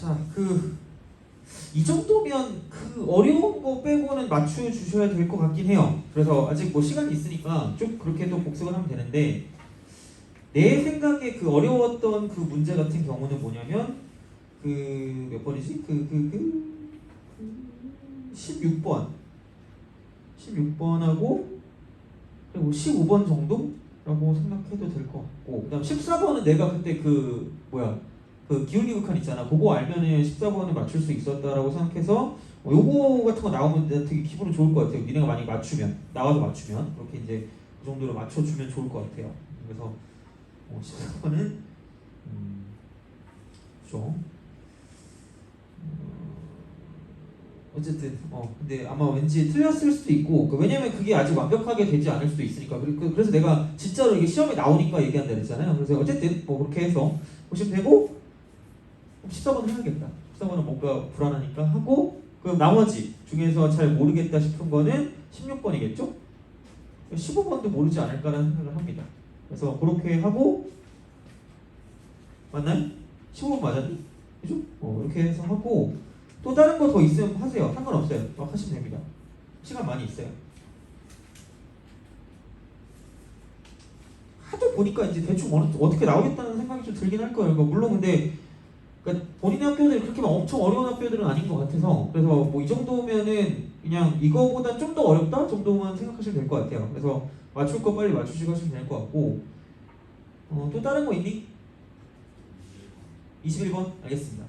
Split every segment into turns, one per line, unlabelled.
자, 이 정도면 어려운 거 빼고는 맞춰주셔야 될 것 같긴 해요. 그래서 아직 뭐 시간이 있으니까 쭉 그렇게 또 복습을 하면 되는데, 내 생각에 어려웠던 문제 같은 경우는 뭐냐면 몇 번이지? 16번 16번하고 그리고 15번 정도라고 생각해도 될 것 같고, 그 다음 14번은 내가 그때 기울기 극한 있잖아. 그거 알면은 14번을 맞출 수 있었다라고 생각해서 요거 같은 거 나오면 되게 기분이 좋을 것 같아요. 니네가 만약에 나와서 맞추면 그렇게 이제 그 정도로 맞춰주면 좋을 것 같아요. 그래서 14번은 그죠? 어쨌든 근데 아마 왠지 틀렸을 수도 있고, 왜냐면 그게 아직 완벽하게 되지 않을 수도 있으니까. 그래서 내가 진짜로 이게 시험에 나오니까 얘기한다 그랬잖아요. 그래서 어쨌든 그렇게 해서 보시면 되고, 14번 해야겠다. 14번은 뭔가 불안하니까 하고, 그럼 나머지 중에서 잘 모르겠다 싶은 거는 16번이겠죠? 15번도 모르지 않을까라는 생각을 합니다. 그래서 그렇게 하고, 맞나요? 15번 맞았니? 그죠? 이렇게 해서 하고, 또 다른 거 더 있으면 하세요. 상관없어요. 막 하시면 됩니다. 시간 많이 있어요. 하도 보니까 이제 대충 어떻게 나오겠다는 생각이 좀 들긴 할 거예요. 물론 근데 본인의 학교들이 그렇게 막 엄청 어려운 학교들은 아닌 것 같아서, 그래서 뭐 이 정도면은 그냥 이거보다 좀 더 어렵다 정도만 생각하시면 될 것 같아요. 그래서 맞출 거 빨리 맞추시고 하시면 될 것 같고, 또 다른 거 있니? 21번? 알겠습니다.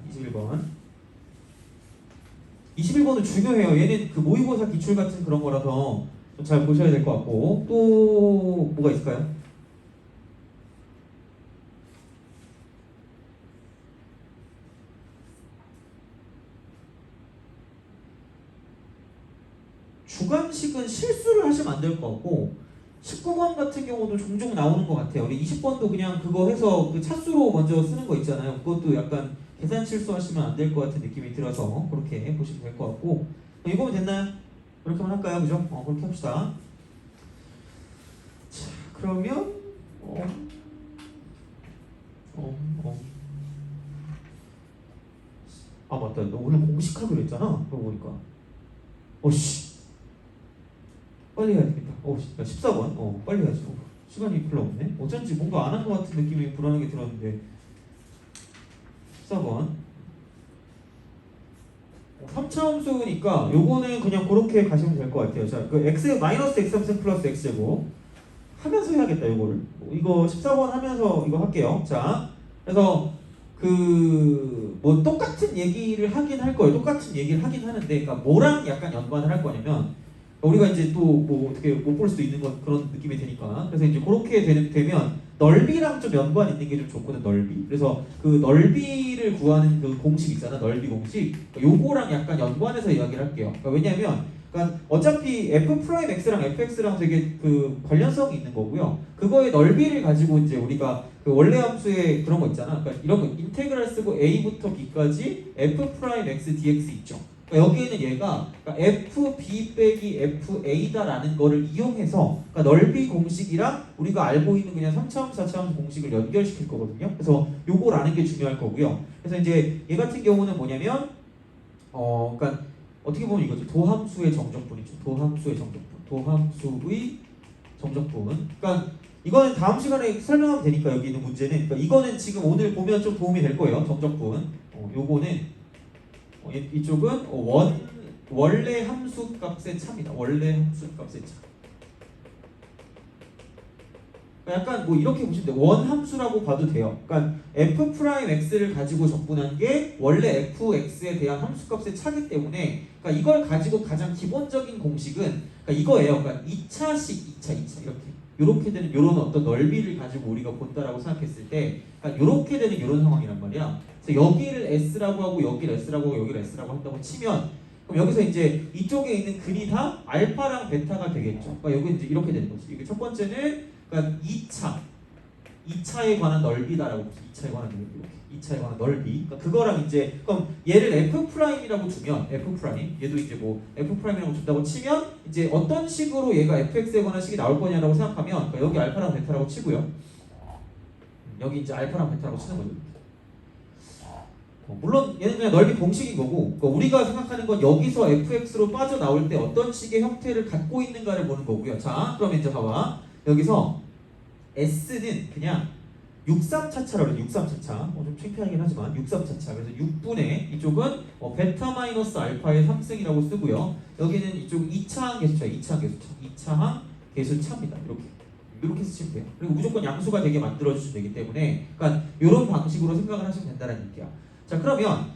21번은 중요해요. 얘는 모의고사 기출 같은 그런 거라서 좀 잘 보셔야 될 것 같고, 또 뭐가 있을까요? 주관식은 실수를 하시면 안 될 것 같고, 19번 같은 경우도 종종 나오는 것 같아요. 우리 20번도 그냥 그거 해서 차수로 먼저 쓰는 거 있잖아요. 그것도 약간 계산 실수하시면 안 될 것 같은 느낌이 들어서 그렇게 보시면 될 것 같고, 이거면 됐나요? 그렇게만 할까요? 그죠? 그렇게 합시다. 자, 그러면 맞다. 너 오늘 공식하기로 했잖아. 그러고 보니까. 빨리 해야 되겠다. 14번. 빨리 해야지. 시간이 별로 없네. 어쩐지 뭔가 안 한 것 같은 느낌이 불안하게 들었는데. 14번. 3차 함수니까 요거는 그냥 그렇게 가시면 될 것 같아요. 자, 마이너스 x3 플러스 x제곱 하면서 해야겠다. 요거를. 이거 14번 하면서 이거 할게요. 자, 그래서 뭐 똑같은 얘기를 하긴 할 거예요. 똑같은 얘기를 하긴 하는데, 그러니까 뭐랑 약간 연관을 할 거냐면, 우리가 이제 또 뭐 어떻게 못 볼 수도 있는 그런 느낌이 되니까, 그래서 이제 그렇게 되면 넓이랑 좀 연관 있는 게 좀 좋거든. 넓이. 그래서 넓이를 구하는 공식 있잖아. 넓이 공식. 요거랑 약간 연관해서 이야기를 할게요. 왜냐하면 어차피 f'x랑 fx랑 되게 관련성이 있는 거고요. 그거의 넓이를 가지고 이제 우리가 원래 함수에 그런 거 있잖아. 그러니까 이런 거 인테그랄 쓰고 a부터 b까지 f'x dx 있죠. 여기에는 얘가 fb 빼기 fa다라는 거를 이용해서 넓이 공식이랑 우리가 알고 있는 그냥 3차함수, 4차함수 공식을 연결시킬 거거든요. 그래서 요걸 아는 게 중요할 거고요. 그래서 이제 얘 같은 경우는 뭐냐면 그러니까 어떻게 보면 이거죠. 도함수의 정적분이죠. 도함수의 정적분. 그러니까 이거는 다음 시간에 설명하면 되니까, 여기 있는 문제는. 그러니까 이거는 지금 오늘 보면 좀 도움이 될 거예요. 정적분. 요거는 이쪽은 원래 함수 값의 차입니다. 원래 함수 값의 차. 약간 뭐 이렇게 보시면 돼요. 원함수라고 봐도 돼요. 그러니까 f'x를 가지고 적분한 게 원래 fx에 대한 함수값의 차기 때문에, 그러니까 이걸 가지고 가장 기본적인 공식은 이거예요. 그러니까 2차 이렇게 되는 이런 어떤 넓이를 가지고 우리가 본다라고 생각했을 때, 그러니까 이렇게 되는 이런 상황이란 말이야. 그래서 여기를 s라고 하고 여기를 s라고 하고 여기를 s라고 한다고 치면, 그럼 여기서 이제 이쪽에 있는 근이 다 알파랑 베타가 되겠죠. 그러니까 여기 이제 이렇게 되는 거지. 이게 첫 번째는 그러니까 2차에 관한 넓이다라고 보죠. 2차에 관한 넓이. 이렇게 2차에 관한 넓이. 그러니까 그거랑 이제, 그럼 얘를 f'이라고 두면, 얘도 이제 뭐 f'이라고 준다고 치면, 이제 어떤 식으로 얘가 fx에 관한 식이 나올 거냐라고 생각하면, 그러니까 여기 알파랑 베타라고 치고요. 여기 이제 알파랑 베타라고 치는 거죠. 물론 얘는 그냥 넓이 공식인 거고, 그러니까 우리가 생각하는 건 여기서 fx로 빠져나올 때 어떤 식의 형태를 갖고 있는가를 보는 거고요. 자, 그럼 이제 봐봐. 여기서 s는 그냥 63차차라고 해요. 63차차. 좀 창피하긴 하지만 63차차. 그래서 6분의 이쪽은 베타 마이너스 알파의 3승이라고 쓰고요. 여기는 이쪽 2차항 계수차, 2차항 계수차, 2차항 계수차입니다. 이렇게 쓰시면 돼요. 그리고 무조건 양수가 되게 만들어주시면 되기 때문에, 그러니까 이런 방식으로 생각을 하시면 된다는 얘기야. 자, 그러면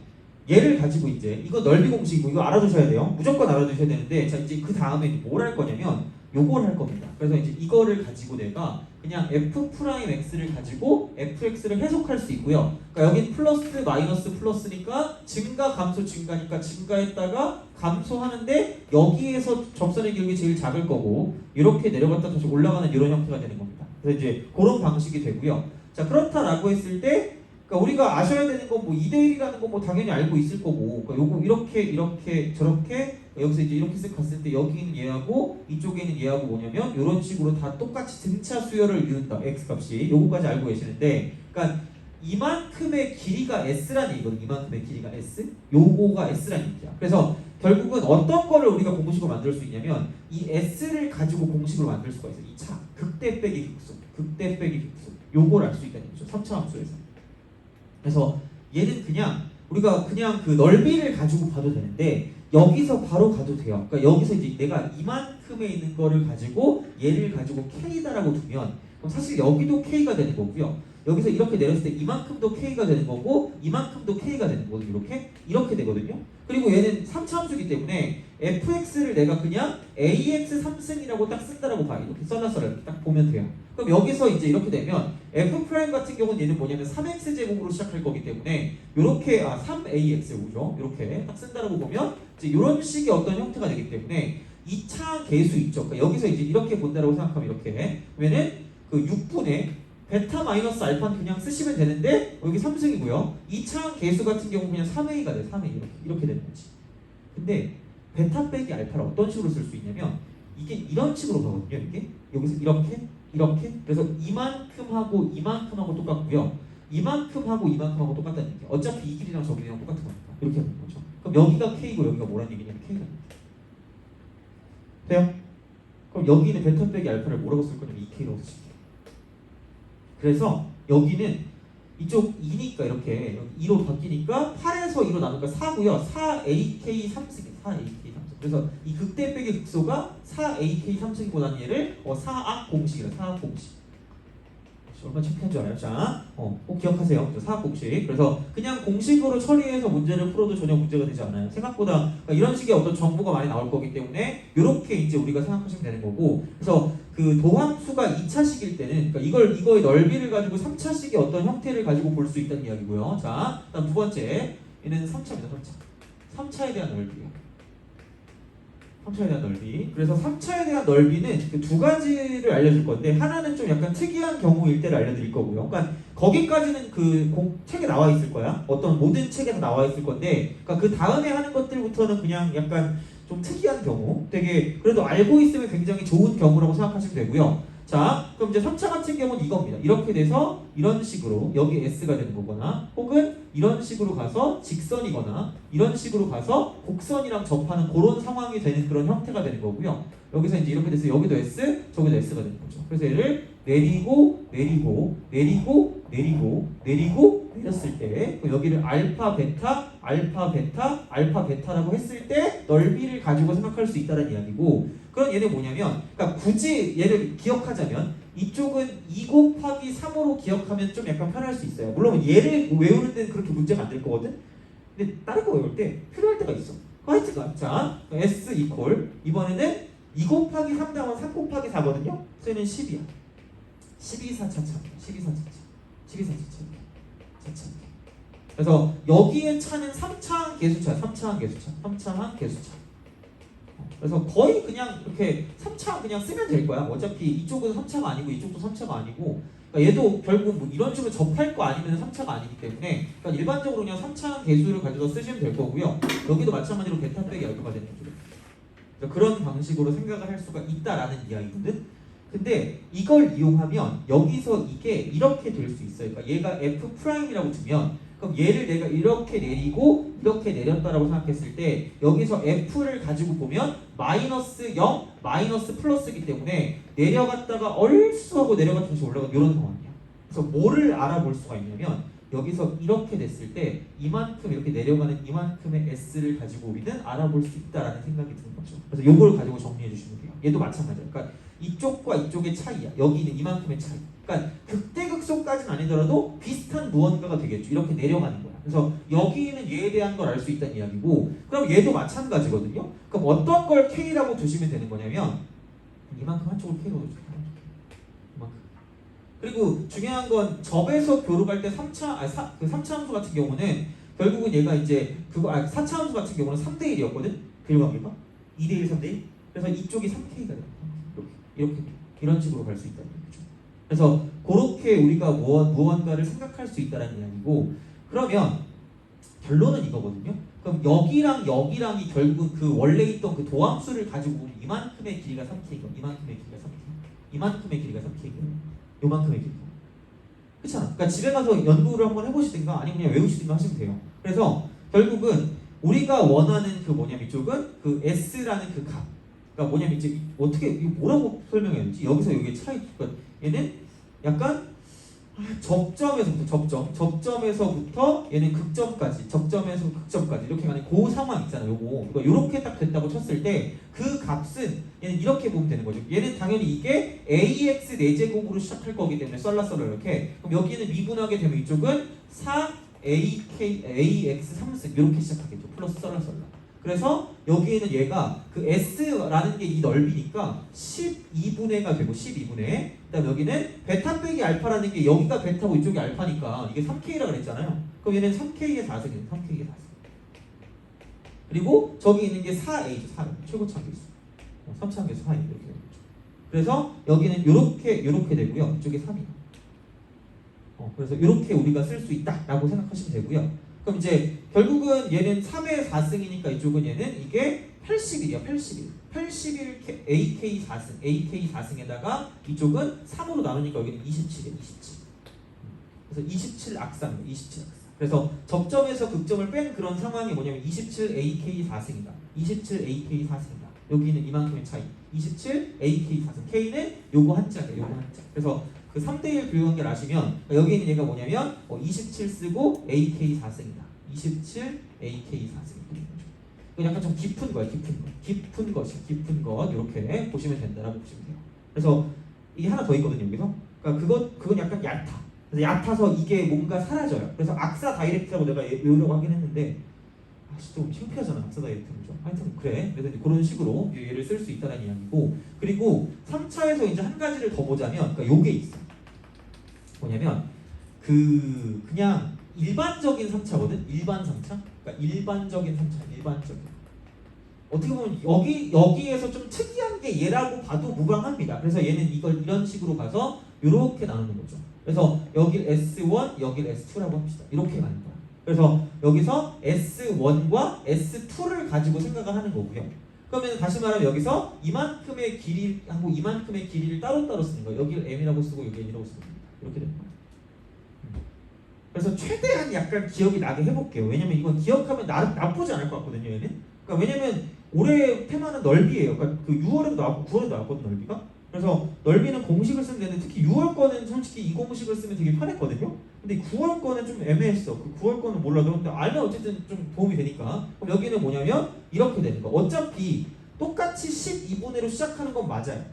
얘를 가지고 이제 이거 넓이 공식이고 이거 알아두셔야 돼요. 무조건 알아두셔야 되는데, 자 이제 그 다음에 뭘 할 거냐면 요걸 할 겁니다. 그래서 이제 이거를 가지고 내가 그냥 f'x를 가지고 fx를 해석할 수 있고요. 그러니까 여긴 플러스 마이너스 플러스니까 증가 감소 증가니까 증가했다가 감소하는데 여기에서 접선의 기울기 제일 작을 거고 이렇게 내려갔다 다시 올라가는 이런 형태가 되는 겁니다. 그래서 이제 그런 방식이 되고요. 자, 그렇다라고 했을 때 그러니까 우리가 아셔야 되는 건 뭐 2대1이라는 건 뭐 당연히 알고 있을 거고, 그러니까 요거 이렇게 저렇게 여기서 이제 이렇게 쓱 갔을 때 여기는 얘하고 이쪽에는 얘하고 뭐냐면 이런 식으로 다 똑같이 등차 수열을 이룬다. x 값이 요거까지 알고 계시는데, 그러니까 이만큼의 길이가 s라는 얘기거든. 이만큼의 길이가 s, 요거가 s라는 얘기야. 그래서 결국은 어떤 거를 우리가 공식으로 만들 수 있냐면 이 s를 가지고 공식으로 만들 수가 있어. 이 차 극대 빼기 극소, 극대 빼기 극소, 요걸 알 수 있다는 거죠. 3차 함수에서. 그래서 얘는 그냥 우리가 그냥 그 넓이를 가지고 봐도 되는데 여기서 바로 가도 돼요. 그러니까 여기서 이제 내가 이만큼에 있는 거를 가지고 얘를 가지고 k다라고 두면 그럼 사실 여기도 k가 되는 거고요. 여기서 이렇게 내렸을 때 이만큼도 k가 되는 거고 이만큼도 k가 되는 거거든요. 이렇게 되거든요. 그리고 얘는 3차 함수이기 때문에 fx를 내가 그냥 ax 3승이라고 딱 쓴다라고 봐. 이렇게 써놨어 이렇게 딱 보면 돼요. 그럼 여기서 이제 이렇게 되면 f 프라임 같은 경우는 얘는 뭐냐면 3x 제곱으로 시작할 거기 때문에 이렇게 3ax 제곱이죠. 이렇게 딱 쓴다라고 보면 이제 이런 식의 어떤 형태가 되기 때문에 2차 계수 있죠. 그러니까 여기서 이제 이렇게 본다라고 생각하면 이렇게 그러면은 그 6분의 베타 마이너스 알파는 그냥 쓰시면 되는데 여기 3승이고요. 2차 계수 같은 경우 그냥 3a가 돼. 3a 이렇게 되는 거지. 근데 베타 빼기 알파를 어떤 식으로 쓸 수 있냐면 이게 이런 식으로 가거든요. 이게 여기서 이렇게 그래서 이만큼하고 이만큼하고 똑같고요. 이만큼하고 이만큼하고 똑같다는 얘기예요. 어차피 이 길이랑 저 길이랑 똑같은 거니까 이렇게 하는 거죠. 그럼 여기가 k고 여기가 뭐라는 얘기냐면 k가 돼요? 그럼 여기는 베타 빼기 알파를 뭐라고 쓸 거냐면 2k라고 쓰시면 돼요. 그래서 여기는 이쪽 2니까 이렇게 2로 바뀌니까 8에서 2로 나누니까 4고요. 4ak 3승이에요. 4ak 3승. 그래서 이 극대 빼기 극소가 4ak 3승이보다는 얘를 4악 공식이라 4악 공식. 얼마나 창피한 줄 알아요? 자, 꼭 기억하세요. 사학 공식. 그래서 그냥 공식으로 처리해서 문제를 풀어도 전혀 문제가 되지 않아요. 생각보다 그러니까 이런 식의 어떤 정보가 많이 나올 거기 때문에 이렇게 이제 우리가 생각하시면 되는 거고. 그래서 그 도함수가 2차식일 때는 그러니까 이거의 넓이를 가지고 3차식의 어떤 형태를 가지고 볼 수 있다는 이야기고요. 자, 다음 두 번째 얘는 3차입니다. 3차에 대한 넓이에요. 3차에 대한 넓이. 그래서 3차에 대한 넓이는 그 두 가지를 알려줄 건데 하나는 좀 약간 특이한 경우일 때를 알려드릴 거고요. 그러니까 거기까지는 그 책에 나와 있을 거야. 어떤 모든 책에서 나와 있을 건데 그러니까 그 다음에 하는 것들부터는 그냥 약간 좀 특이한 경우, 되게 그래도 알고 있으면 굉장히 좋은 경우라고 생각하시면 되고요. 자, 그럼 이제 3차 같은 경우는 이겁니다. 이렇게 돼서 이런 식으로 여기 S가 되는 거거나 혹은 이런 식으로 가서 직선이거나 이런 식으로 가서 곡선이랑 접하는 그런 상황이 되는 그런 형태가 되는 거고요. 여기서 이제 이렇게 돼서 여기도 S, 저기도 S가 되는 거죠. 그래서 얘를 내리고 내렸을 때 여기를 알파 베타라고 했을 때 넓이를 가지고 생각할 수 있다는 이야기고, 그럼 얘는 뭐냐면 그러니까 굳이 얘를 기억하자면 이쪽은 2 곱하기 3으로 기억하면 좀 약간 편할 수 있어요. 물론 얘를 외우는 데는 그렇게 문제가 안 될 거거든. 근데 다른 거 외울 때 필요할 때가 있어. 하여튼간 자 S 이퀄 이번에는 2 곱하기 3 다음은 3 곱하기 4거든요. 그래서 얘는 10이야. 12사차차. 그래서 여기에 차는 3차항 계수차. 그래서 거의 그냥 이렇게 3차 그냥 쓰면 될 거야. 어차피 이쪽은 3차가 아니고 이쪽도 3차가 아니고, 그러니까 얘도 결국 뭐 이런 식으로 접할 거 아니면 3차가 아니기 때문에 그러니까 일반적으로 그냥 3차 계수를 가져서 쓰시면 될 거고요. 여기도 마찬가지로 베타 빼기 알파가 되는 거죠. 그러니까 그런 방식으로 생각을 할 수가 있다라는 이야기거든. 근데 이걸 이용하면 여기서 이게 이렇게 될 수 있어요. 그러니까 얘가 F 프라임이라고 두면 그럼 얘를 내가 이렇게 내리고 이렇게 내렸다라고 생각했을 때 여기서 f를 가지고 보면 마이너스 0, 마이너스 플러스이기 때문에 내려갔다가 얼쑤 하고 내려갔다 다시 올라가 이런 상황이야. 그래서 뭐를 알아볼 수가 있냐면 여기서 이렇게 됐을 때 이만큼 이렇게 내려가는 이만큼의 s를 가지고 우리는 알아볼 수 있다라는 생각이 드는 거죠. 그래서 요걸 가지고 정리해 주시면 돼요. 얘도 마찬가지야. 그러니까 이쪽과 이쪽의 차이야. 여기 있는 이만큼의 차이. 그러니까 극대극소까지는 아니더라도 비슷한 무언가가 되겠죠. 이렇게 내려가는 거야. 그래서 여기는 얘에 대한 걸 알 수 있다는 이야기고, 그럼 얘도 마찬가지거든요. 그럼 어떤 걸 K라고 두시면 되는 거냐면 이만큼 한쪽을 K로 두세요. 이만큼. 그리고 중요한 건 접에서 교로 갈 때 3차 함수 같은 경우는 결국은 얘가 이제 4차 함수 같은 경우는 3대 1이었거든. 교류관계가 2대 1, 3대 1. 그래서 이쪽이 3K가 돼요. 이렇게 이런 식으로 갈 수 있다는 거죠. 그래서 그렇게 우리가 무언가를 생각할 수 있다는 이야기고, 그러면 결론은 이거거든요. 그럼 여기랑이 결국은 그 원래 있던 그 도함수를 가지고 보면 이만큼의 길이가 3K고 이만큼의 길이가 3K, 이만큼의 길이가 3K고 요만큼의 길이가. 그렇잖아. 그러니까 집에 가서 연구를 한번 해보시든가 아니면 그냥 외우시든가 하시면 돼요. 그래서 결국은 우리가 원하는 그 뭐냐면 이쪽은 그 S라는 그 값. 그러니까 뭐냐면 이제 어떻게 이거 뭐라고 설명해야 되지? 여기서 여기 차이. 그러니까 얘는 약간 접점에서부터 얘는 극점까지, 접점에서 극점까지 이렇게 가는 그 상황 있잖아요. 요거 이렇게 딱 됐다고 쳤을 때 그 값은 얘는 이렇게 보면 되는 거죠. 얘는 당연히 이게 ax 4제곱으로 시작할 거기 때문에 썰라썰라 이렇게. 그럼 여기는 미분하게 되면 이쪽은 4ax 3승 이렇게 시작하겠죠. 플러스 썰라썰라. 그래서 여기에는 얘가 그 S라는 게 이 넓이니까 12분의가 되고 12분의. 그다음 여기는 베타 빼기 알파라는 게 여기가 베타고 이쪽이 알파니까 이게 3K라 그랬잖아요. 그럼 얘는 3K의 4승이에요. 3K의 4승. 그리고 저기 있는 게 4A죠. 4A. 최고차 계수. 3차 계수 4A 이렇게 되는 거죠. 그래서 여기는 이렇게 되고요. 이쪽에 3이에요. 그래서 이렇게 우리가 쓸 수 있다라고 생각하시면 되고요. 그럼 이제 결국은 얘는 3의 4승이니까 이쪽은 얘는 이게 81이야. 81 AK 4승, AK 4승에다가 이쪽은 3으로 나누니까 여기는 27이야. 27. 그래서 27 악상, 27 악상. 그래서 접점에서 극점을 뺀 그런 상황이 뭐냐면 27 AK 4승이다. 27 AK 4승이다. 여기는 이만큼의 차이. 27 AK 4승. K는 요거 한자예요. 요거 한자. 그래서 그 3대1 교육관계를 아시면 여기 있는 얘가 뭐냐면 27 쓰고 AK 4승이다. 27 AK 4승이다. 이건 약간 좀 깊은 거야. 깊은 것 이렇게 보시면 된다라고 보시면 돼요. 그래서 이게 하나 더 있거든요. 여기서. 그러니까 그건 약간 얕아. 그래서 얕아서 이게 뭔가 사라져요. 그래서 악사 다이렉트라고 내가 외우려고 하긴 했는데 좀 창피하잖아. 악사 다이렉트는 좀. 하여튼 그래. 그래서 그런 식으로 얘를 쓸 수 있다는 이야기고, 그리고 3차에서 이제 한 가지를 더 보자면 그러니까 요게 있어. 뭐냐면 그냥 일반적인 3차거든. 일반 3차. 그러니까 일반적인 3차. 일반적인. 어떻게 보면 여기에서 좀 특이한 게 얘라고 봐도 무방합니다. 그래서 얘는 이걸 이런 식으로 가서 이렇게 나누는 거죠. 그래서 여길 S1, 여길 S2라고 합시다. 이렇게 가는 거야. 그래서 여기서 S1과 S2를 가지고 생각을 하는 거고요. 그러면 다시 말하면 여기서 이만큼의 길이하고 이만큼의 길이를 따로따로 쓰는 거예요. 여기를 M이라고 쓰고 여기 N이라고 쓰는 겁니다. 이렇게 되는 거예요. 그래서 최대한 약간 기억이 나게 해볼게요. 왜냐면 이건 기억하면 나쁘지 않을 것 같거든요. 얘는. 그러니까 왜냐면 올해 테마는 넓이에요. 그러니까 그 6월에도 나왔고 9월에도 나왔거든 넓이가. 그래서 넓이는 공식을 쓰면 되는데 특히 6월 거는 솔직히 이 공식을 쓰면 되게 편했거든요. 근데 9월 거는 좀 애매했어. 그 9월 거는 몰라도 근데 알면 어쨌든 좀 도움이 되니까. 그럼 여기는 뭐냐면 이렇게 되는 거. 어차피 똑같이 12분의로 시작하는 건 맞아요.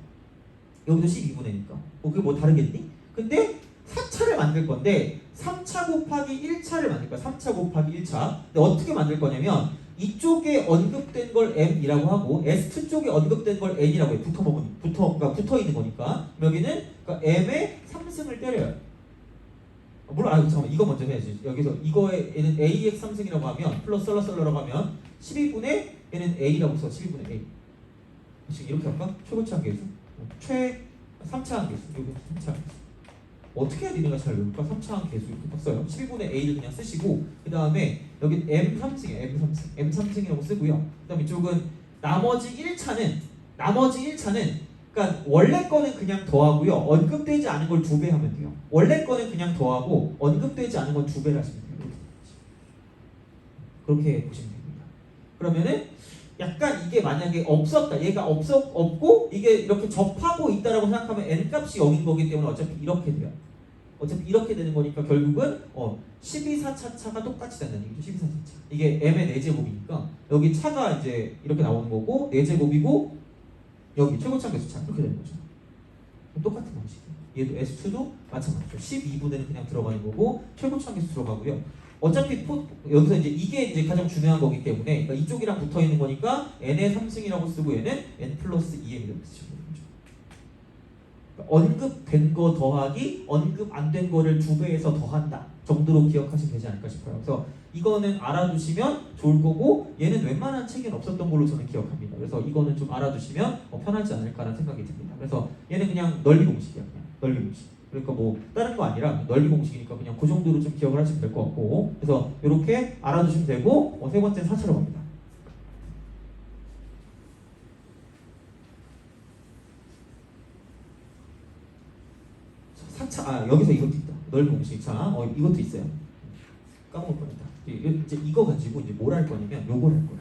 여기도 12분의니까. 그게 뭐 다르겠니? 근데 4차를 만들 건데 3차 곱하기 1차를 만들 거야. 3차 곱하기 1차. 근데 어떻게 만들 거냐면 이쪽에 언급된 걸 M이라고 하고 S2 쪽에 언급된 걸 N이라고 해. 붙어 있는 거니까. 여기는 그러니까 M의 3승을 때려요. 물론 잠깐만 이거 먼저 해야지. 여기서 이거에 얘는 AX 3승이라고 하면 플러스 썰라썰라라고 하면 12분의 얘는 A라고 써. 12분의 A. 지금 이렇게 할까? 최고차 한계수. 3차 한계수. 여기 3차 한계수. 어떻게 해야 니네가 잘 외울까? 3차항 계수 이렇게 써요. 7분의 A를 그냥 쓰시고 그 다음에 여기 M3승이에요. M3승이라고 쓰고요. 그 다음에 이쪽은 나머지 1차는 그러니까 원래 거는 그냥 더하고요. 언급되지 않은 걸 2배 하면 돼요. 원래 거는 그냥 더하고 언급되지 않은 건 2배를 하시면 돼요. 그렇게 보시면 됩니다. 그러면은 약간 이게 만약에 없었다, 얘가 없고 이게 이렇게 접하고 있다라고 생각하면 n 값이 0인 거기 때문에 어차피 이렇게 돼요. 어차피 이렇게 되는 거니까 결국은 12사차차가 똑같이 된다는 얘기죠. 12사차차. 이게 m의 4제곱이니까 여기 차가 이제 이렇게 나오는 거고 4제곱이고 여기 최고차 개수차 이렇게 되는 거죠. 똑같은 방식이에요. 얘도 S2도 마찬가지죠. 12분의는 그냥 들어가는 거고 최고차 개수 들어가고요. 어차피 여기서 이게 이제 가장 중요한 거기 때문에 그러니까 이쪽이랑 붙어 있는 거니까 n의 3승이라고 쓰고 얘는 n 플러스 2m 이렇게 쓰시면 되죠. 그러니까 언급된 거 더하기 언급 안 된 거를 2배에서 더한다 정도로 기억하시면 되지 않을까 싶어요. 그래서 이거는 알아두시면 좋을 거고 얘는 웬만한 책엔 없었던 걸로 저는 기억합니다. 그래서 이거는 좀 알아두시면 편하지 않을까라는 생각이 듭니다. 그래서 얘는 그냥 넓이 공식이야. 그냥 넓이 공식. 그러니까 뭐 다른 거 아니라 넓이 공식이니까 그냥 그 정도로 좀 기억을 하시면 될 것 같고 그래서 이렇게 알아두시면 되고 세 번째는 4차로 갑니다. 4차 여기서 이것도 있다. 넓이 공식. 자 이것도 있어요. 까먹을 뻔했다. 이제 이거 가지고 이제 뭘 할 거냐면 요걸 할 거야.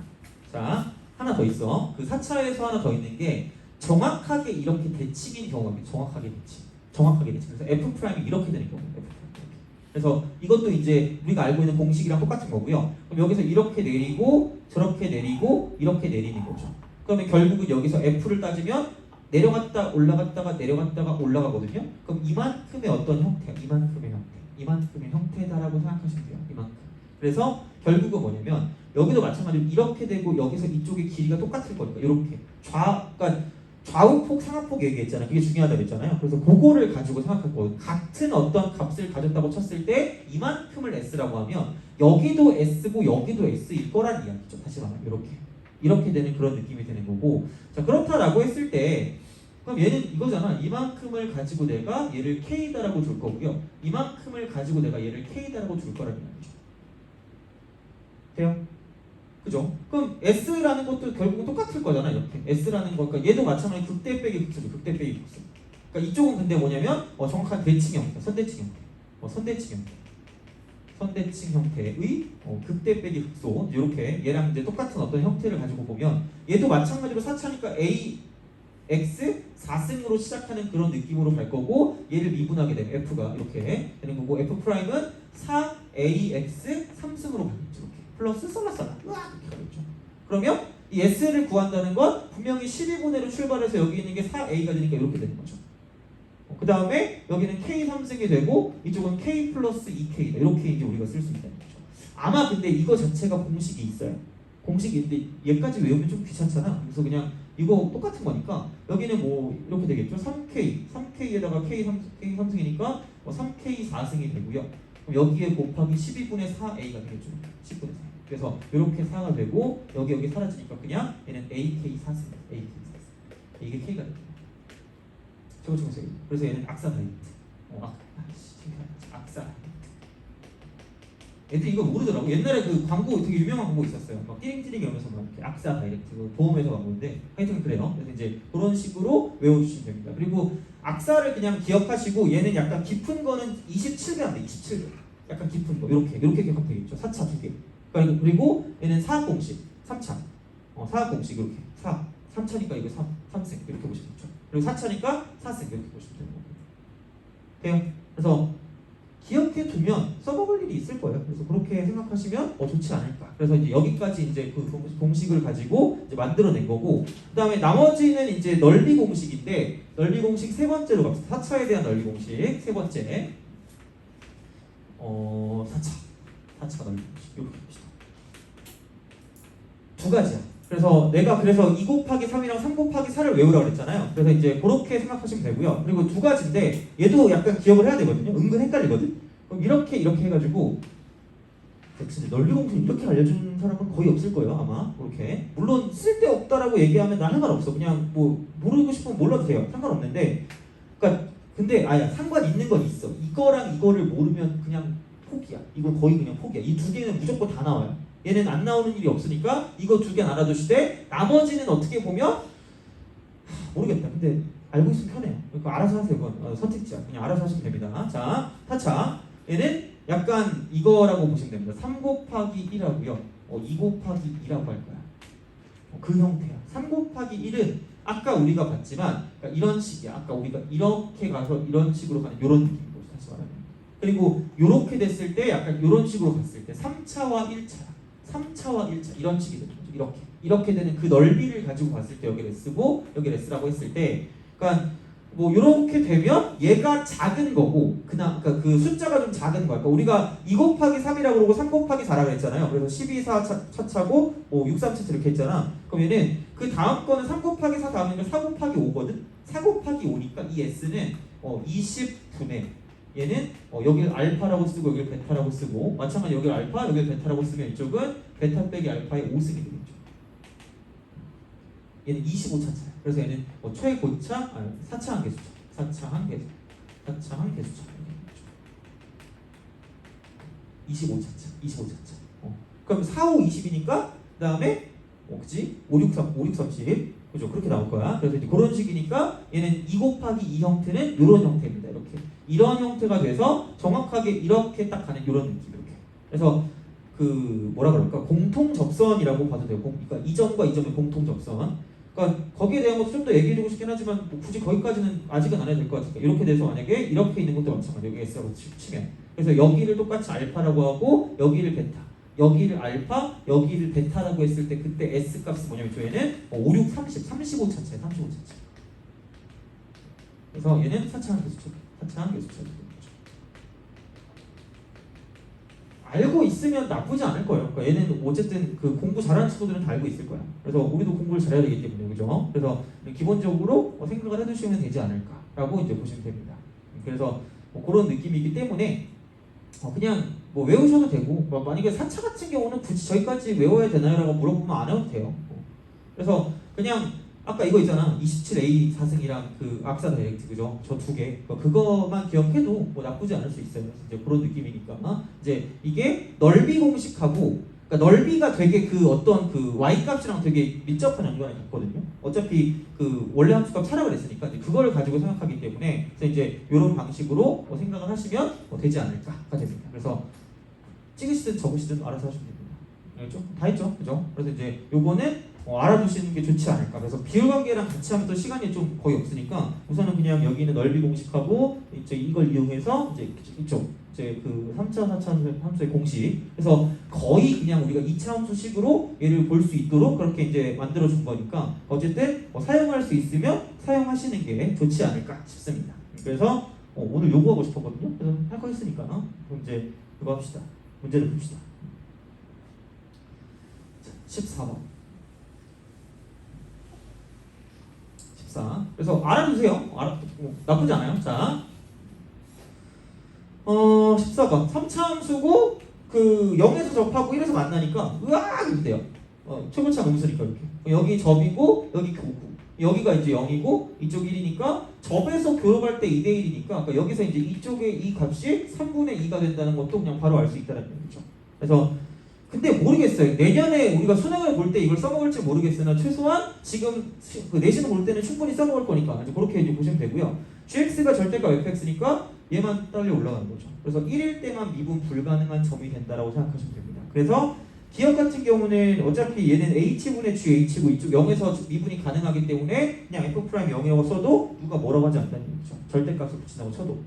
자 하나 더 있어. 그 4차에서 하나 더 있는 게 정확하게 이렇게 대칭인 경우가 정확하게 대칭. 그래서 f 프라임이 이렇게 되는 경우예요. f 프라임. 그래서 이것도 이제 우리가 알고 있는 공식이랑 똑같은 거고요. 그럼 여기서 이렇게 내리고 저렇게 내리고 이렇게 내리는 거죠. 그러면 결국은 여기서 f를 따지면 내려갔다 올라갔다가 내려갔다가 올라가거든요. 그럼 이만큼의 어떤 형태, 이만큼의 형태다라고 생각하시면 돼요. 이만큼. 그래서 결국은 뭐냐면 여기도 마찬가지로 이렇게 되고 여기서 이쪽의 길이가 똑같을 거니까 이렇게 그러니까 좌우폭, 상하폭 얘기했잖아요. 그게 중요하다고 했잖아요. 그래서 그거를 가지고 생각할 거예요. 같은 어떤 값을 가졌다고 쳤을 때 이만큼을 S라고 하면 여기도 S고 여기도 S일 거란 이야기죠. 다시 말하면 이렇게 되는 그런 느낌이 되는 거고 자 그렇다라고 했을 때 그럼 얘는 이거잖아. 이만큼을 가지고 내가 얘를 K다라고 줄 거고요. 이만큼을 가지고 내가 얘를 K다라고 줄 거라는 이야기죠. 돼요? 그죠? 그럼 S라는 것도 결국은 똑같을 거잖아. 이렇게 S라는 거, 그러니까 얘도 마찬가지로 극대 빼기 극소죠. 극대 빼기 극소. 그러니까 이쪽은 근데 뭐냐면 정확한 대칭 형태, 선대칭 형태, 선대칭 형태의 극대 빼기 극소 이렇게 얘랑 이제 똑같은 어떤 형태를 가지고 보면 얘도 마찬가지로 4차니까 AX 4승으로 시작하는 그런 느낌으로 갈 거고 얘를 미분하게 되면 F가 이렇게 되는 거고 F 프라임은 4AX 3승으로 가겠죠. 플러스 솔라살라 이렇게 가겠죠. 그러면 이 S를 구한다는 건 분명히 12분의 1로 출발해서 여기 있는 게 4A가 되니까 이렇게 되는 거죠. 그 다음에 여기는 K 3승이 되고 이쪽은 K 플러스 2K다. 이렇게 이제 우리가 쓸 수 있다는 거죠. 아마 근데 이거 자체가 공식이 있어요. 공식이 있는데 얘까지 외우면 좀 귀찮잖아. 그래서 그냥 이거 똑같은 거니까 여기는 뭐 이렇게 되겠죠. 3K에다가 K 3승이니까 3K 4승이 되고요. 여기에 곱하기 12분의 4A가 되겠죠. 10분의 4. 그래서 이렇게 4가 되고 여기 사라지니까 그냥 얘는 AK 4승. 이게 K가 됩니다. 최고층에서 그래서 얘는 악사 다이렉트. 악사 다이렉트. 애들 이거 모르더라고. 옛날에 그 광고 되게 유명한 광고 있었어요. 막 띠링띠링 이러면서 막 이렇게 악사 다이렉트 보험에서 광고인데 하여튼 그래요. 그래서 이제 그런 식으로 외워주시면 됩니다. 그리고 악사를 그냥 기억하시고 얘는 약간 깊은 거는 27배 안 돼. 27배. 약간 깊은 거 이렇게 기억하면 되겠죠. 4차 2개. 그리고 얘는 사학 공식 3차. 사학 공식 이렇게 3차니까 이거 3승 이렇게 보시면 되죠. 그리고 4차니까 4승 이렇게 보시면 되는 거고. 돼요? 그래서 기억해 두면 써먹을 일이 있을 거예요. 그래서 그렇게 생각하시면 좋지 않을까. 그래서 이제 여기까지 이제 그 공식을 가지고 이제 만들어낸 거고, 그 다음에 나머지는 이제 넓이 공식인데, 넓이 공식 세 번째로 갑시다. 4차에 대한 넓이 공식 세 번째. 4차 넓이 공식 이렇게 봅시다. 두 가지야. 그래서 내가 2 곱하기 3이랑 3 곱하기 4를 외우라고 그랬잖아요. 그래서 이제 그렇게 생각하시면 되고요. 그리고 두 가지인데 얘도 약간 기억을 해야 되거든요. 은근 헷갈리거든. 그럼 이렇게 해가지고 진짜 넓이 공식 이렇게 알려준 사람은 거의 없을 거예요. 아마 그렇게. 물론 쓸데없다라고 얘기하면 나 할 말 없어. 그냥 뭐 모르고 싶으면 몰라도 돼요. 상관없는데 그러니까 근데 상관 있는 건 있어. 이거랑 이거를 모르면 그냥 포기야. 이건 거의 그냥 포기야. 이 두 개는 무조건 다 나와요. 얘는 안 나오는 일이 없으니까 이거 두 개는 알아두시되 나머지는 어떻게 보면 모르겠다. 근데 알고 있으면 편해요. 그러니까 알아서 하세요. 이건 선택지야. 그냥 알아서 하시면 됩니다. 자, 4차 얘는 약간 이거라고 보시면 됩니다. 3 곱하기 1하고요. 2 곱하기 2라고 할 거야. 그 형태야. 3 곱하기 1은 아까 우리가 봤지만 그러니까 이런 식이야. 아까 우리가 이렇게 가서 이런 식으로 가는 이런 느낌인 거죠. 다시 말하면. 그리고 이렇게 됐을 때 약간 이런 식으로 갔을 때 3차와 1차, 3차와 1차 이런 식이 되는 거죠. 이렇게 되는 그 넓이를 가지고 봤을 때 여기를 쓰고 여기를 S라고 했을 때, 그러니까 뭐 이렇게 되면 얘가 작은 거고 그러니까 그 숫자가 좀 작은 거야. 그러니까 우리가 2 곱하기 3이라고 그러고 3 곱하기 4라고 했잖아요. 그래서 12, 4 차차고 6, 3 차차 이렇게 했잖아. 그럼 얘는 그 다음 거는 3 곱하기 4 다음에 4 곱하기 5거든. 4 곱하기 5니까 이 S는 20분의 얘는 여기를 알파라고 쓰고 여기를 베타라고 쓰고, 마찬가지 여기를 알파 여기를 베타라고 쓰면 이쪽은 베타 빼기 알파의 5승이 되겠죠. 얘는 25차차야. 그래서 얘는 최고차, 4차 한계수차, 4차 한계수, 4차 한계수차. 25차차. 그럼 4, 5, 20이니까 그 다음에 그치? 5, 6, 3, 5, 6, 30. 그죠? 그렇게 나올 거야. 그래서 이제 그런 식이니까 얘는 2 곱하기 2 형태는 이런 형태입니다. 이렇게. 이런 형태가 돼서 정확하게 이렇게 딱 가는 이런 느낌. 이렇게. 그래서 그 뭐라 그럴까? 공통 접선이라고 봐도 되고, 그러니까 이 점과 이 점의 공통 접선. 그러니까 거기에 대한 것도 좀 더 얘기해주고 싶긴 하지만 뭐 굳이 거기까지는 아직은 안 해도 될 것 같으니까 이렇게 돼서 만약에 이렇게 있는 것도 마찬가지. 여기 S라고 치면 그래서 여기를 똑같이 알파라고 하고 여기를 베타, 여기를 알파, 여기를 베타라고 했을 때 그때 S 값이 뭐냐면 저희는 5, 6, 30, 35차차예요. 35차차. 그래서 얘는 4차 한계수차, 4차 한계수차. 알고 있으면 나쁘지 않을 거예요. 그러니까 얘는 어쨌든 그 공부 잘하는 친구들은 다 알고 있을 거야. 그래서 우리도 공부를 잘해야 되기 때문에, 그죠? 그래서 기본적으로 생각을 해두시면 되지 않을까라고 이제 보시면 됩니다. 그래서 그런 느낌이기 때문에 그냥 뭐 외우셔도 되고, 만약에 4차 같은 경우는 굳이 저기까지 외워야 되나요라고 물어보면 안 해도 돼요. 그래서 그냥 아까 이거 있잖아. 27A 4승이랑 그 악사 다이렉트, 그죠? 저 두 개. 그거만 기억해도 뭐 나쁘지 않을 수 있어요. 이제 그런 느낌이니까. 이제 이게 넓이 공식하고, 그러니까 넓이가 되게 그 어떤 그 y 값이랑 되게 밀접한 연관이 같거든요. 어차피 그 원래 함수값 차라고 했으니까 이제 그걸 가지고 생각하기 때문에, 그래서 이제 이런 방식으로 생각을 하시면 되지 않을까가 됩니다. 그래서 찍으시든 적으시든 알아서 하시면 됩니다. 알겠죠? 다 했죠, 그죠? 그래서 이제 요거는 알아두시는 게 좋지 않을까. 그래서 비율관계랑 같이 하면 또 시간이 좀 거의 없으니까 우선은 그냥 여기는 넓이 공식하고 이제 이걸 이용해서 이제 이쪽 이제 그 3차, 4차 함수의 공식. 그래서 거의 그냥 우리가 2차 함수식으로 얘를 볼 수 있도록 그렇게 이제 만들어 준 거니까 어쨌든 사용할 수 있으면 사용하시는 게 좋지 않을까 싶습니다. 그래서 오늘 요구하고 싶었거든요. 그래서 할 거 했으니까 그럼 이제 그거 합시다. 문제를 봅시다. 14번. 그래서 알아두세요. 나쁘지 않아요. 자, 14번. 3차 함수고 그 0에서 접하고 1에서 만나니까 으악 이렇게 돼요. 최고차 음수니까 이렇게. 여기 접이고 여기 교구. 여기가 이제 0이고 이쪽 1이니까 접에서 교역할 때 2대 1이니까 그러니까 여기서 이제 이쪽의 이 값이 3분의 2가 된다는 것도 그냥 바로 알 수 있다는 얘기죠. 그래서 근데 모르겠어요. 내년에 우리가 수능을 볼 때 이걸 써먹을지 모르겠으나 최소한 지금 그 내신을 볼 때는 충분히 써먹을 거니까 이제 그렇게 이제 보시면 되고요. gx가 절대값 fx니까 얘만 빨리 올라가는 거죠. 그래서 1일 때만 미분 불가능한 점이 된다라고 생각하시면 됩니다. 그래서 기억 같은 경우는 어차피 얘는 h분의gh고 이쪽 0에서 미분이 가능하기 때문에 그냥 f' 0이라고 써도 누가 뭐라고 하지 않다는 얘기죠. 절대값을 붙인다고 쳐도.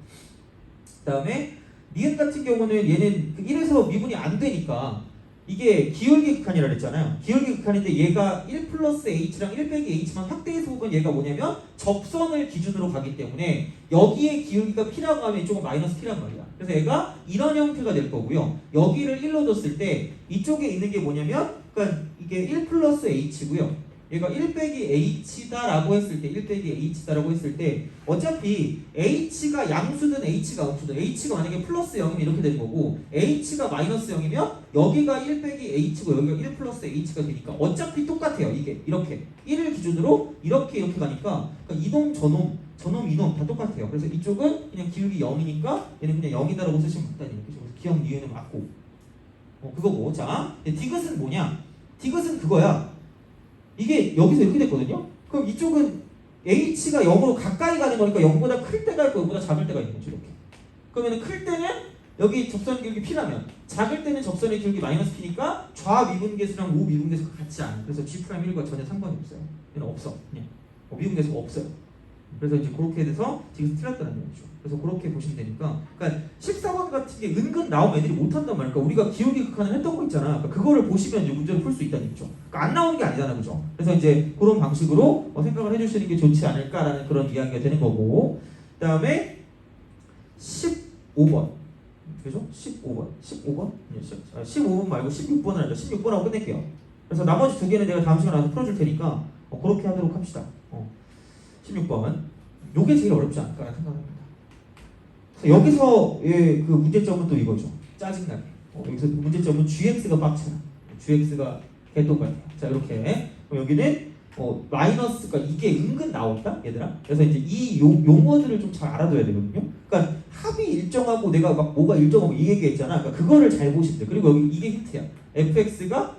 그 다음에 니은 같은 경우는 얘는 1에서 미분이 안 되니까 이게 기울기 극한이라 그랬잖아요. 기울기 극한인데 얘가 1 플러스 h랑 1 빼기 h만 확대해서 보면 얘가 뭐냐면 접선을 기준으로 가기 때문에 여기에 기울기가 p라고 하면 이쪽은 마이너스 p란 말이야. 그래서 얘가 이런 형태가 될 거고요. 여기를 1로 뒀을 때 이쪽에 있는 게 뭐냐면 그러니까 이게 1 플러스 h고요. 얘가 1 빼기 h다라고 했을 때 1 빼기 h다라고 했을 때 어차피 h가 양수든 h가 음수든 h가 만약에 플러스 0이면 이렇게 되는 거고 h가 마이너스 0이면 여기가 1 빼기 h고 여기가 1 플러스 h가 되니까 어차피 똑같아요. 이게 이렇게 1을 기준으로 이렇게 가니까 그러니까 이놈 저놈 이놈 다 똑같아요. 그래서 이쪽은 그냥 기울기 0이니까 얘는 그냥 0이다라고 쓰시면 맞다는 얘기죠. 그래서 기억 니은은 맞고 그거고. 자, 디귿은 뭐냐? 디귿은 그거야. 이게 여기서 이렇게 됐거든요. 그럼 이쪽은 h가 0으로 가까이 가는 거니까 0보다 클 때가 있고 0보다 작을 때가 있는 거죠. 이렇게. 그러면 클 때는 여기 접선 기울기 P라면 작을 때는 접선의 기울기 마이너스 P니까 좌미분계수랑 우미분계수가 같지 않아. 그래서 G'1과 전혀 상관이 없어요. 얘는 없어. 그냥 미분계수가 없어요. 그래서 이제 그렇게 돼서 지금 틀렸다는 거죠. 그래서 그렇게 보시면 되니까, 그러니까 14번 같은 게 은근 나오면 애들이 못한단 말이야. 그러니까 우리가 기울기 극한을 했던 거 있잖아. 그러니까 그거를 보시면 이제 문제를 풀 수 있다는 거죠. 그러니까 안 나오는 게 아니잖아, 그죠? 그래서 이제 그런 방식으로 생각을 해주시는 게 좋지 않을까라는 그런 이야기가 되는 거고, 그다음에 15번, 그죠? 15번? 15번 말고 16번을 하죠. 16번하고 끝낼게요. 그래서 나머지 두 개는 내가 다음 시간에 와서 풀어줄 테니까 그렇게 하도록 합시다. 16번. 요게 제일 어렵지 않을까 생각합니다. 여기서 그 문제점은 또 이거죠. 짜증나게. 여기서 문제점은 GX가 빡쳐요. GX가 개똥같아요. 자, 이렇게. 여기는 마이너스가 이게 은근 나온다, 얘들아. 그래서 이제 이 용어들을 좀 잘 알아둬야 되거든요. 그러니까 합이 일정하고 내가 막 뭐가 일정하고 이 얘기했잖아. 그러니까 그거를 잘 보시면 돼. 그리고 여기 이게 힌트야. fx가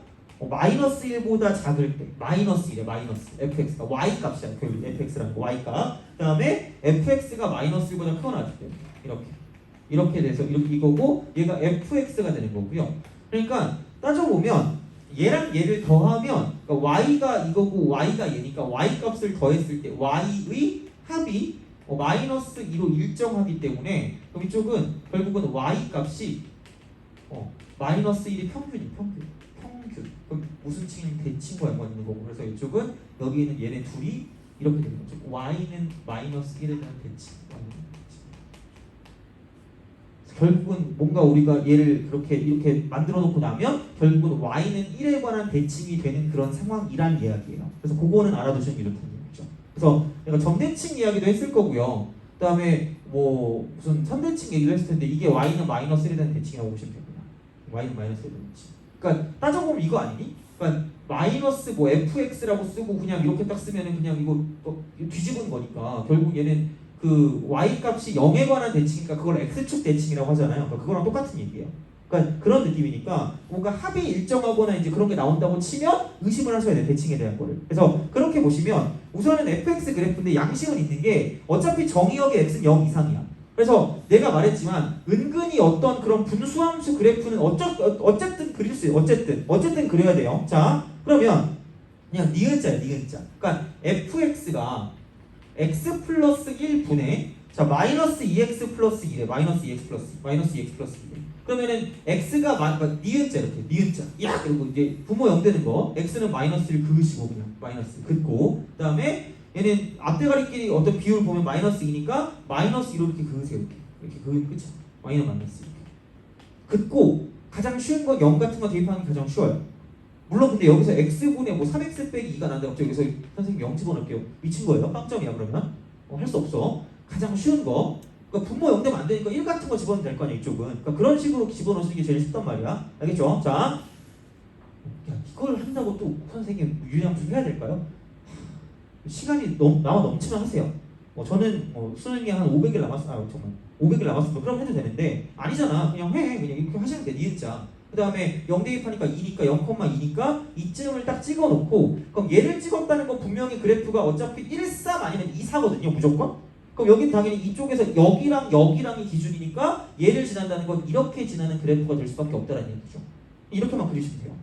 마이너스 1보다 작을 때 마이너스 1에 마이너스 fx가 y 값이야. 그 fx라는 거 y 값. 그다음에 fx가 마이너스 1보다 크거나 같을 때 이렇게 돼서 이렇게 이거고 얘가 fx가 되는 거고요. 그러니까 따져보면 얘랑 얘를 더하면 그러니까 y가 이거고 y가 얘니까 y 값을 더했을 때 y의 합이 마이너스 2로 일정하기 때문에 그럼 이쪽은 결국은 y 값이 마이너스 1이 평균. 그럼 무슨 칭이 대칭과 연관 있는 거고, 그래서 이쪽은 여기 있는 얘네 둘이 이렇게 되는 거죠. y는 마이너스 1에 대한 대칭. 결국은 뭔가 우리가 얘를 이렇게 만들어 놓고 나면 결국은 y는 1에 관한 대칭이 되는 그런 상황이란 이야기예요. 그래서 그거는 알아두시면 이렇다는 얘기죠. 그래서 내가 점대칭 이야기도 했을 거고요. 그 다음에 뭐 무슨 선대칭 얘기도 했을 텐데 이게 y는 마이너스 1에 대한 대칭이라고 보시면 되구나. y는 마이너스 1에 대한 대칭. 그러니까 따져보면 이거 아니니? 그러니까 마이너스 뭐 fx라고 쓰고 그냥 이렇게 딱 쓰면은 그냥 이거 뒤집은 거니까 결국 얘는 그 y 값이 0에 관한 대칭이니까 그걸 x축 대칭이라고 하잖아요. 그러니까 그거랑 똑같은 얘기예요. 그러니까 그런 느낌이니까 뭔가 합이 일정하거나 이제 그런 게 나온다고 치면 의심을 하셔야 돼요. 대칭에 대한 거를. 그래서 그렇게 보시면 우선은 fx 그래프인데 양식은 있는 게 어차피 정의역의 x는 0 이상이야. 그래서 내가 말했지만 은근히 어떤 그런 분수함수 그래프는 어쨌든 그릴 수 있어요. 어쨌든 그려야 돼요. 자, 그러면 그냥 니은자예요. 니은자. 그러니까 fx가 x 플러스 1분의 마이너스 2x 플러스 1에 마이너스 2x 플러스 1 그러면은 x가 니은자 이렇게 니은자 야 그리고 이제 부모 0 되는 거 x는 마이너스를 그으시고 그냥 마이너스 긋고 그 다음에 얘는 앞대가리끼리 어떤 비율 보면 마이너스 2니까 마이너스 2로 이렇게 그으세요. 이렇게 그으면 끝이야. 마이너스 이렇게 긋고 가장 쉬운 건 0 같은 거 대입하는 게 가장 쉬워요. 물론 근데 여기서 x분의 뭐 3x 빼기 2가 난다고 여기서 선생님 0 집어넣을게요. 미친 거예요? 빵점이야 그러면? 할 수 없어. 가장 쉬운 거. 그러니까 분모 0 되면 안 되니까 1 같은 거 집어넣으면 될 거 아니야 이쪽은. 그러니까 그런 식으로 집어넣으시는 게 제일 쉽단 말이야. 알겠죠? 자, 야, 이걸 한다고 또 선생님 유리함수 해야 될까요? 시간이 남아 넘치면 하세요. 저는 수능이 한 500일 남았어요. 정말 500일 남았으면 그럼 해도 되는데 아니잖아. 그냥 그냥 이렇게 하시면 돼. 니은자. 그 다음에 0 대입하니까 2니까 0,2니까 이쯤을 딱 찍어놓고 그럼 얘를 찍었다는 건 분명히 그래프가 어차피 1, 3 아니면 2, 4거든요. 무조건. 그럼 여긴 당연히 이쪽에서 여기랑이 기준이니까 얘를 지난다는 건 이렇게 지나는 그래프가 될 수밖에 없다는 얘기죠. 이렇게만 그리시면 돼요.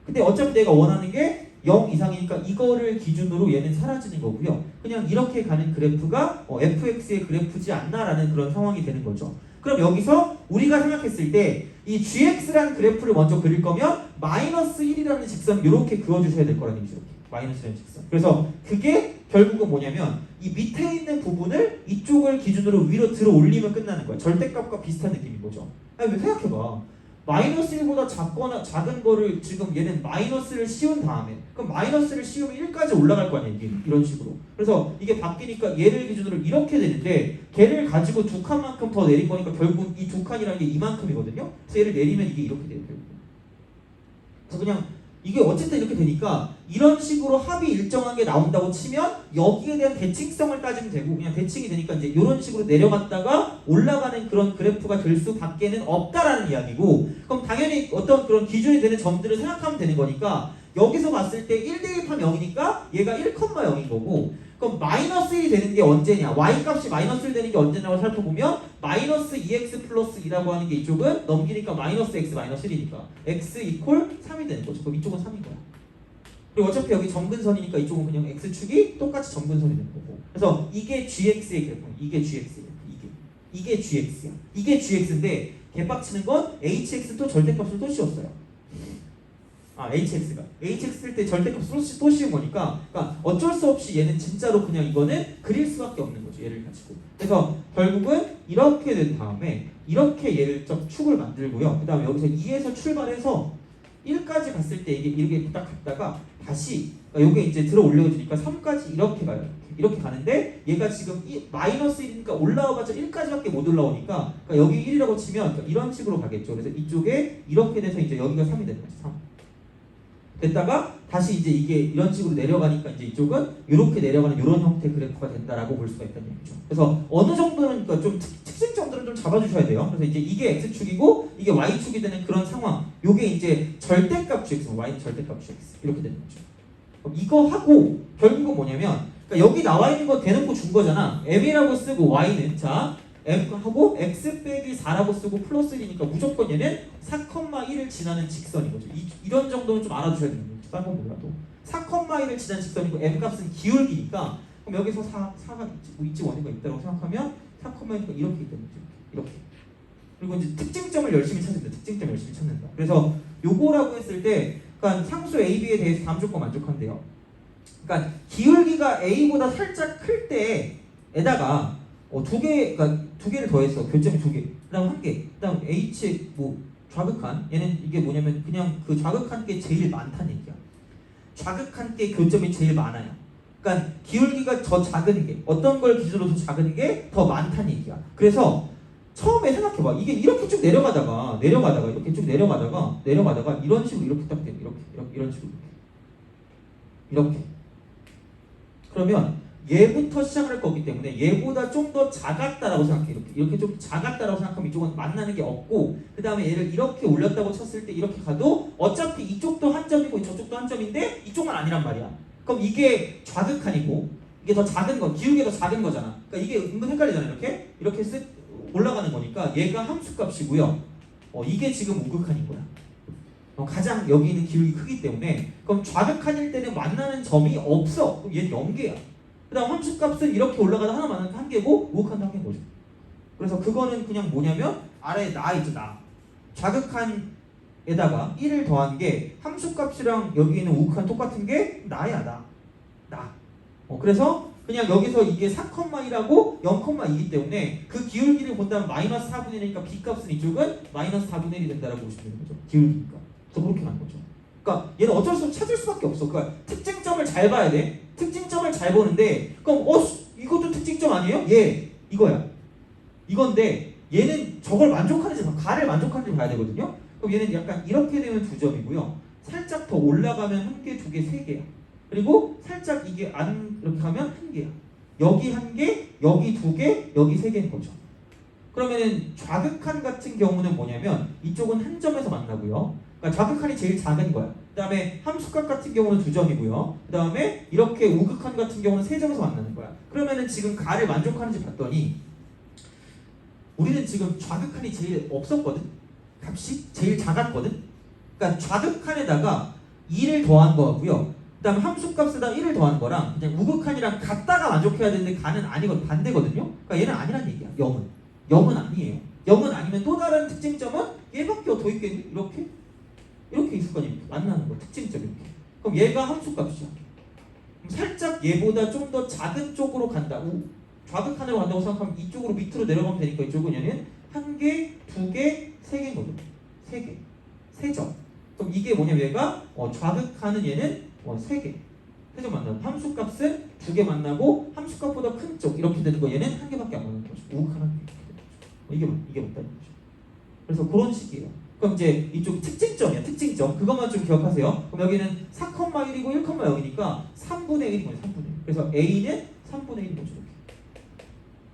근데 어차피 내가 원하는 게 0 이상이니까 이거를 기준으로 얘는 사라지는 거고요. 그냥 이렇게 가는 그래프가 fx의 그래프지 않나라는 그런 상황이 되는 거죠. 그럼 여기서 우리가 생각했을 때 이 gx라는 그래프를 먼저 그릴 거면 마이너스 1이라는 직선 이렇게 그어주셔야 될 거라는 얘기죠. 마이너스라는 직선. 그래서 그게 결국은 뭐냐면 이 밑에 있는 부분을 이쪽을 기준으로 위로 들어 올리면 끝나는 거야. 절대값과 비슷한 느낌인 거죠. 아니, 생각해봐. 마이너스 1보다 작은 거를 지금 얘는 마이너스를 씌운 다음에 그럼 마이너스를 씌우면 1까지 올라갈 거 아니야. 이런 식으로. 그래서 이게 바뀌니까 얘를 기준으로 이렇게 되는데 걔를 가지고 두 칸만큼 더 내린 거니까 결국 이 두 칸이라는 게 이만큼이거든요. 그래서 얘를 내리면 이게 이렇게 돼요. 결국. 그래서 그냥 이게 어쨌든 이렇게 되니까 이런 식으로 합이 일정하게 나온다고 치면 여기에 대한 대칭성을 따지면 되고 그냥 대칭이 되니까 이제 이런 식으로 내려갔다가 올라가는 그런 그래프가 될 수밖에는 없다라는 이야기고 그럼 당연히 어떤 그런 기준이 되는 점들을 생각하면 되는 거니까 여기서 봤을 때 1 대입하면 0이니까 얘가 1,0인 거고 그럼 마이너스 1이 되는 게 언제냐? y 값이 마이너스 1 되는 게 언제냐고 살펴보면 마이너스 2x 플러스 2라고 하는 게 이쪽은 넘기니까 마이너스 x 마이너스 1이니까 x 이퀄 3이 되는 거죠. 그럼 이쪽은 3인 거야. 그리고 어차피 여기 점근선이니까 이쪽은 그냥 x축이 똑같이 점근선이 되는 거고. 그래서 이게 gx의 그래프예요. 이게 gx예요. 이게 gx야. 이게 gx인데 개빡치는 건 hx 또 절대값을 또 씌웠어요. hx가 hx일 때 절대값을 또 씌운 거니까 그러니까 어쩔 수 없이 얘는 진짜로 그냥 이거는 그릴 수밖에 없는 거죠. 얘를 가지고. 그래서 결국은 이렇게 된 다음에 이렇게 얘를 축을 만들고요. 그 다음에 여기서 2에서 출발해서 1까지 갔을 때 이게 이렇게 딱 갔다가 다시 그러니까 요게 이제 들어 올려주니까 3까지 이렇게 가요. 이렇게 가는데 얘가 지금 마이너스 1이니까 올라와봤자 1까지밖에 못 올라오니까 그러니까 여기 1이라고 치면 그러니까 이런 식으로 가겠죠. 그래서 이쪽에 이렇게 돼서 이제 여기가 3이 되는 거죠. 3. 됐다가 다시 이제 이게 이런 식으로 내려가니까 이제 이쪽은 이렇게 내려가는 이런 형태의 그래프가 된다라고 볼 수가 있다는 얘기죠. 그래서 어느 정도는 그러니까 좀 특징점들은 좀 잡아주셔야 돼요. 그래서 이제 이게 x축이고 이게 y축이 되는 그런 상황. 요게 이제 절대값 gx, y는 절대값 gx 이렇게 되는 거죠. 그럼 이거 하고 결국은 뭐냐면 그러니까 여기 나와 있는 거 대놓고 준 거잖아. m이라고 쓰고 y는 자 m 하고 x 빼기 4라고 쓰고 플러스 1이니까 무조건 얘는 4,1을 지나는 직선인 거죠. 이런 정도는 좀 알아두셔야 되는 거죠. 딴 건 몰라도 4,1을 지나는 직선이고 m 값은 기울기니까 그럼 여기서 4가 있지 원인가 있다고 생각하면 4,1이니까 이렇게 있다는 거죠. 이렇게. 그리고 이제 특징점을 열심히 찾는다. 특징점 열심히 찾는다. 그래서 요거라고 했을 때 그러니까 상수 a, b에 대해서 다음 조건 만족한대요. 그러니까 기울기가 a보다 살짝 클 때에다가 그러니까 두 개를 더했어. 교점이 두 개. 그다음 한 개. 그다음 h 뭐 좌극한 얘는 이게 뭐냐면 그냥 그 좌극한 게 제일 많다는 얘기야. 좌극한 게 교점이 제일 많아요. 그러니까 기울기가 더 작은 게 어떤 걸 기준으로 더 작은 게 더 많다는 얘기야. 그래서 처음에 생각해봐. 이게 이렇게 쭉 내려가다가 이렇게 쭉 내려가다가 이런 식으로 이렇게 딱 돼. 이렇게 이런 식으로 이렇게. 그러면 얘부터 시작할 거기 때문에 얘보다 좀 더 작았다라고 생각해. 이렇게 좀 작았다라고 생각하면 이쪽은 만나는 게 없고 그 다음에 얘를 이렇게 올렸다고 쳤을 때 이렇게 가도 어차피 이쪽도 한 점이고 저쪽도 한 점인데 이쪽은 아니란 말이야. 그럼 이게 좌극한이고 이게 더 작은 거, 기울기가 더 작은 거잖아. 그러니까 이게 은근 헷갈리잖아. 이렇게 쓱 올라가는 거니까 얘가 함수값이고요. 이게 지금 우극한인 거야. 가장 여기 있는 기울기 크기 때문에 그럼 좌극한일 때는 만나는 점이 없어. 그럼 얘는 0개야. 그 다음 함수값은 이렇게 올라가다 하나 만나는 한 개고 우극한도 한 개인 거죠. 그래서 그거는 그냥 뭐냐면 아래에 나 있죠. 나. 좌극한에다가 1을 더한 게 함수값이랑 여기 있는 우극한 똑같은 게 나야. 나. 그래서 그냥 여기서 이게 4,1하고 0,2이기 때문에 그 기울기를 본다면 마이너스 4분의 1이니까 b값은 이쪽은 마이너스 4분의 1이 된다라고 보시면 되는 거죠. 기울기니까. 그래서 그렇게 간 거죠. 그러니까 얘는 어쩔 수 없이 찾을 수밖에 없어. 그러니까 특징점을 잘 봐야 돼. 특징점을 잘 보는데 그럼 이것도 특징점 아니에요? 이거야. 이건데 얘는 저걸 만족하는지 가를 만족하는지 봐야 되거든요. 그럼 얘는 약간 이렇게 되면 2점이고요. 살짝 더 올라가면 1개, 2개, 3개야. 그리고 살짝 이게 안 이렇게 가면 1개야. 여기 1개, 여기 2개, 여기 3개인 거죠. 그러면은 좌극한 같은 경우는 뭐냐면 이쪽은 한 점에서 만나고요. 그러니까 좌극한이 제일 작은 거야. 그 다음에 함수값 같은 경우는 2점이고요. 그 다음에 이렇게 우극한 같은 경우는 3점에서 만나는 거야. 그러면은 지금 가를 만족하는지 봤더니 우리는 지금 좌극한이 제일 없었거든. 값이 제일 작았거든. 그러니까 좌극한에다가 2를 더한 거고요. 그 다음 함수값에다 1을 더한 거랑 그냥 우극한이랑 같다가 만족해야 되는데 가는 아니거든. 반대거든요. 그러니까 얘는 아니란 얘기야. 0은 아니에요. 0은 아니면 또 다른 특징점은 얘밖에 더 있겠니? 이렇게 있을 거 아니에요. 만나는 거 특징점 이렇게. 그럼 얘가 함수값이야. 그럼 살짝 얘보다 좀 더 작은 쪽으로 간다. 좌극한으로 간다고 생각하면 이쪽으로 밑으로 내려가면 되니까 이쪽은 얘는 1개, 2개, 3개인 거죠. 3개. 3점. 그럼 이게 뭐냐면 얘가 좌극하는 얘는 3개. 3점 만나고 함수값은 2개 만나고 함수값보다 큰 쪽 이렇게 되는 거 얘는 1개밖에 안 만나는 거죠. 우극한 1개. 이게 맞다는 거죠. 그래서 그런 식이에요. 그럼 이제 이쪽 특징점이야. 특징점. 그것만 좀 기억하세요. 그럼 여기는 4,1이고 1,0이니까 3분의 1인 거예요. 3분의 1. 그래서 A는 3분의 1인 거죠. 이렇게.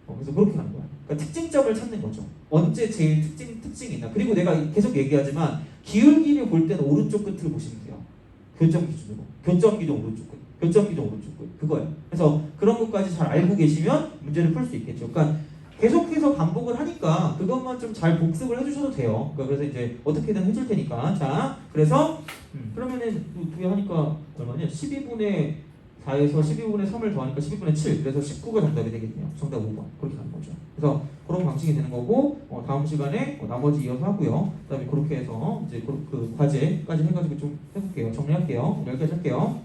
그래서 그렇게 하는 거야. 그러니까 특징점을 찾는 거죠. 언제 제일 특징이 있나. 그리고 내가 계속 얘기하지만 기울기를 볼 때는 오른쪽 끝을 보시면 돼요. 교점 기준으로. 교점 기준 오른쪽 끝. 교점 기준 오른쪽 끝 그거예요. 그래서 그런 것까지 잘 알고 계시면 문제를 풀 수 있겠죠. 그러니까 계속해서 반복을 하니까 그것만 좀 잘 복습을 해주셔도 돼요. 그러니까 그래서 이제 어떻게든 해줄 테니까. 자, 그래서 그러면은 두 개 하니까 얼마냐? 12분의 4에서 12분의 3을 더하니까 12분의 7. 그래서 19가 정답이 되겠네요. 정답 5번. 그렇게 하는 거죠. 그래서 그런 방식이 되는 거고 다음 시간에 나머지 이어서 하고요. 그다음에 그렇게 해서 이제 그 과제까지 해가지고 좀 해볼게요. 정리할게요. 여기까지 할게요.